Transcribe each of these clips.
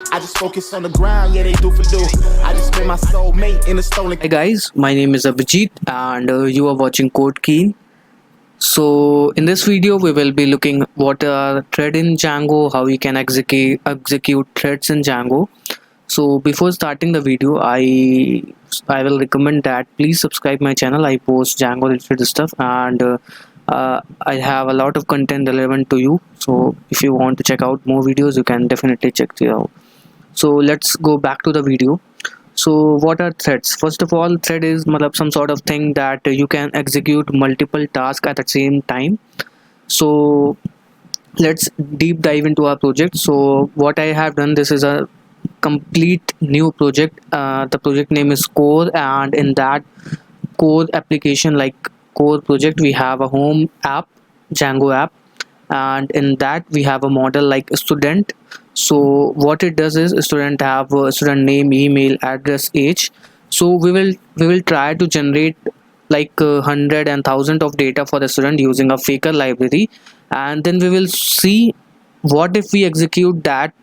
I just focus on the ground, yeah, they do for do. I just spend my soulmate in a stolen. Hi guys, my name is Abhijit and you are watching Code Keen. So in this video we will be looking what are thread in Django, how you can execute threads in Django. So before starting the video, I will recommend that please subscribe my channel. I post Django related stuff and I have a lot of content relevant to you. So if you want to check out more videos, you can definitely check it out. So let's go back to the video. So what are threads? First of all, thread is matlab, some sort of thing that you can execute multiple tasks at the same time. So let's deep dive into our project. So what I have done, this is a complete new project. The project name is core, and in that core application, like core project, we have a home app, Django app, and in that we have a model like a student. So what it does is student have a student name, email, address, age. So we will try to generate like hundred and thousand of data for the student using a faker library, and then we will see what if we execute that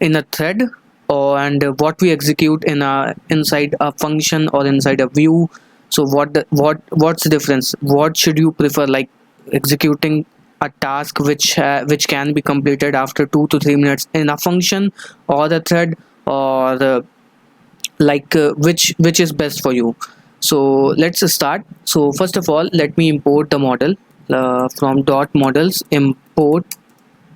in a thread, or and what we execute in a inside a function or inside a view. So what's the difference? What should you prefer, like executing a task which can be completed after 2 to 3 minutes in a function or the thread, or which is best for you? So let's start. So first of all, let me import the model from dot models, import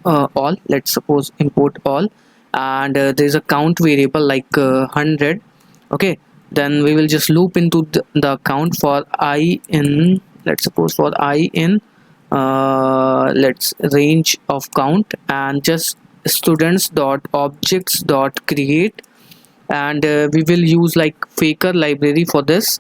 all. Let's suppose import all, and there's a count variable like 100. Okay, then we will just loop into the count for I in, let's suppose for I in let's range of count, and just students dot objects dot create, and we will use like faker library for this.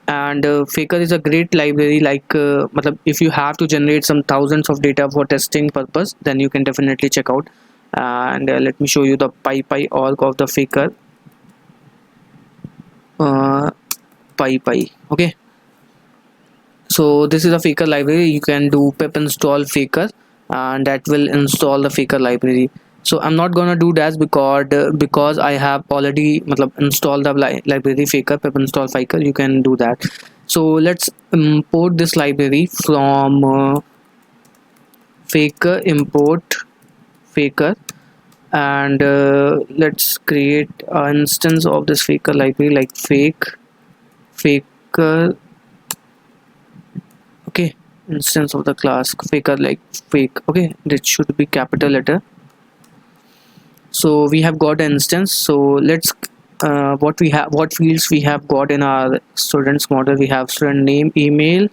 And faker is a great library, like matlab, if you have to generate some thousands of data for testing purpose, then you can definitely check out. And let me show you the py org of the faker. uh, py. Okay, so this is a faker library. You can do pip install faker, and that will install the faker library. So I'm not gonna do that because I have already matlab, installed the library faker, pip install faker. You can do that. So let's import this library from faker, import faker, and let's create an instance of this faker library like faker. Okay, instance of the class faker like fake. Okay, this should be capital letter. So we have got an instance. So let's what fields we have got in our students model. We have student name, email,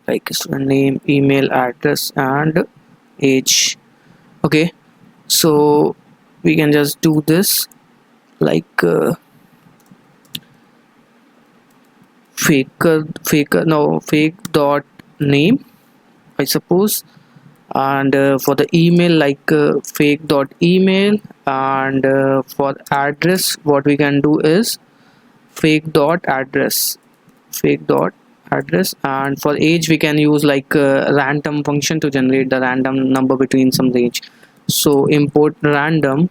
like student name, email, address, and age. Okay, so we can just do this like faker no fake dot name, I suppose. And for the email, like fake dot email, and for address, what we can do is fake dot address, fake dot address. And for age, we can use like random function to generate the random number between some range. So import random,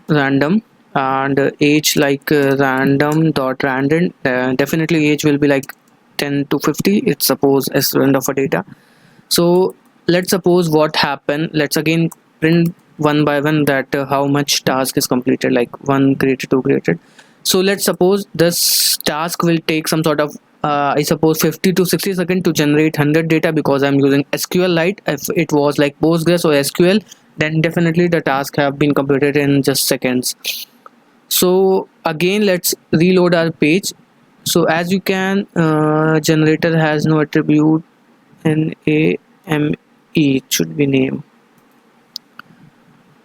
and age like random dot random. Definitely age will be like 10 to 50. It's suppose as student of a data. So let's suppose what happened. Let's again print one by one that how much task is completed, like one created, two created. So let's suppose this task will take some sort of I suppose 50 to 60 seconds to generate 100 data, because I'm using SQLite. If it was like Postgres or SQL, then definitely the task have been completed in just seconds. So again, let's reload our page. So as you can, generator has no attribute name, it should be name.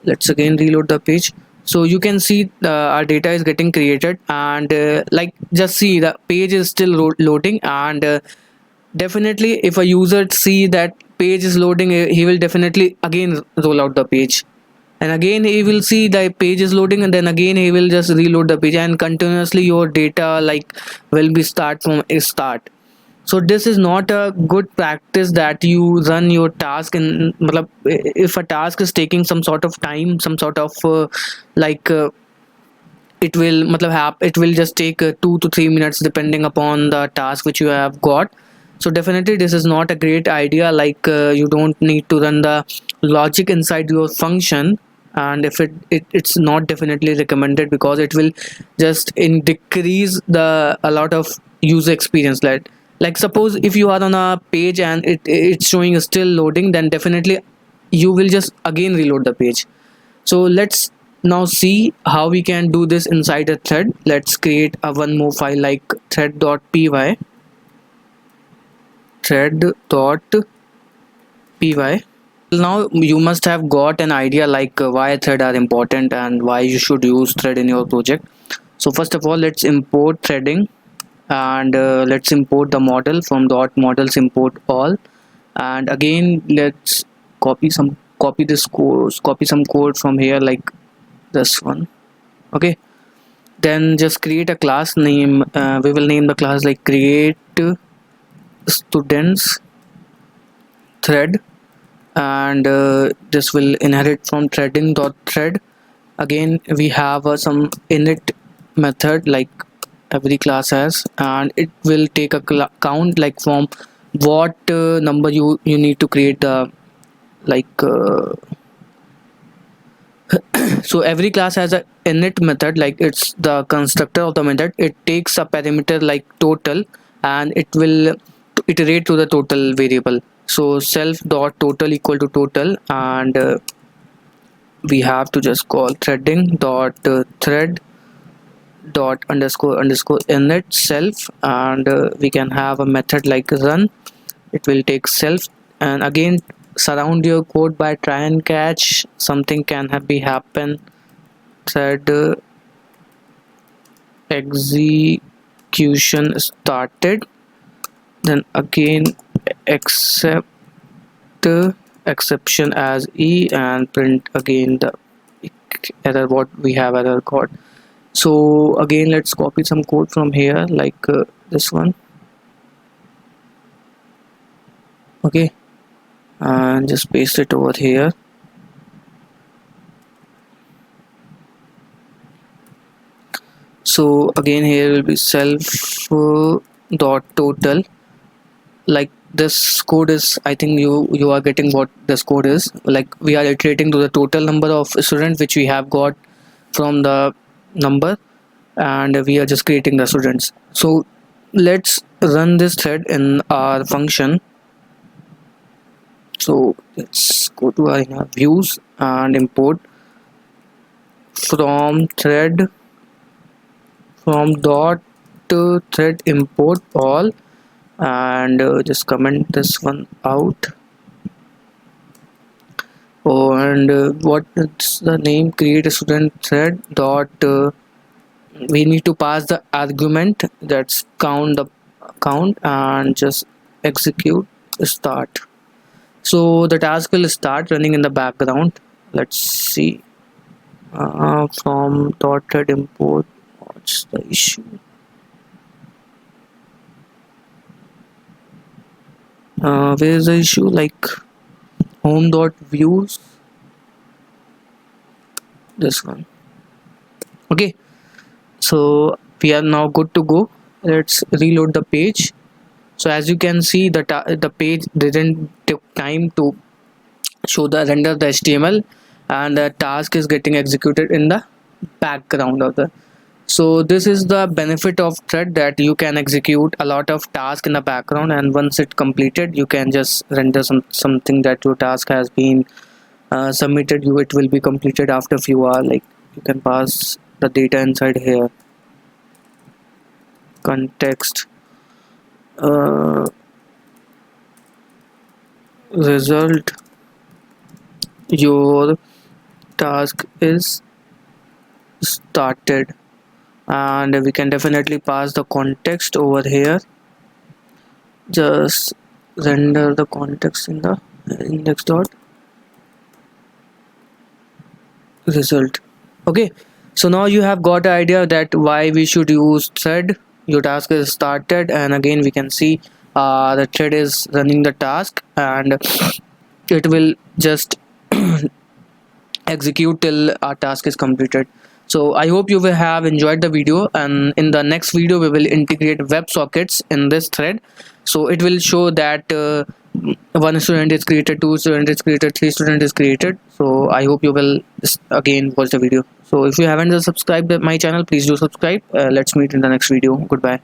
Let's again reload the page. So you can see our data is getting created, and like just see the page is still loading. And definitely if a user see that page is loading, he will definitely again roll out the page, and again he will see the page is loading, and then again he will just reload the page, and continuously your data like will be start from a start. So this is not a good practice that you run your task in matlab, if a task is taking some sort of time, some sort of like it will matlab, it will just take 2 to 3 minutes depending upon the task which you have got. So definitely this is not a great idea, like you don't need to run the logic inside your function. And if it's not definitely recommended, because it will just decrease the a lot of user experience. Like suppose if you are on a page and it's showing still loading, then definitely you will just again reload the page. So let's now see how we can do this inside a thread. Let's create a one more file like thread.py. thread.py. Now you must have got an idea like why thread are important and why you should use thread in your project. So first of all, let's import threading, and let's import the model from dot models import all. And again, let's copy this code, copy some code from here like this one. Okay, then just create a class name. We will name the class like create students thread, and this will inherit from threading.thread. Again, we have some init method like every class has, and it will take a count like from what number you need to create the like so every class has a init method, like it's the constructor of the method. It takes a parameter like total, and it will iterate to the total variable. So self dot total equal to total, and we have to just call threading dot thread dot underscore underscore init self, and we can have a method like run. It will take self, and again surround your code by try and catch. Something can be happen. Thread execution started, then again accept exception as e, and print again the error what we have error code. So again, let's copy some code from here like this one. Okay, and just paste it over here. So again, here will be self dot total. Like this code is, I think you are getting what this code is. Like we are iterating to the total number of students which we have got from the number, and we are just creating the students. So let's run this thread in our function. So let's go to our views and import from thread from dot thread import all, and just comment this one out. Oh, and what is the name? Create a student thread dot we need to pass the argument that's count the count, and just execute start. So the task will start running in the background. Let's see from dot thread import. What's the issue? Where is the issue? Like home dot views, this one. Okay, so we are now good to go. Let's reload the page. So as you can see, the page didn't take time to show the render the HTML, and the task is getting executed in the background of the. So this is the benefit of thread, that you can execute a lot of tasks in the background, and once it completed you can just render something that your task has been submitted. It will be completed after a few hours. Like you can pass the data inside here, context result, your task is started, and we can definitely pass the context over here. Just render the context in the index dot result. Okay, so now you have got an idea that why we should use thread. Your task is started, and again we can see the thread is running the task, and it will just execute till our task is completed. So I hope you will have enjoyed the video, and in the next video we will integrate WebSockets in this thread. So it will show that one student is created, two student is created, three student is created. So I hope you will again watch the video. So if you haven't subscribed to my channel, please do subscribe. Let's meet in the next video. Goodbye.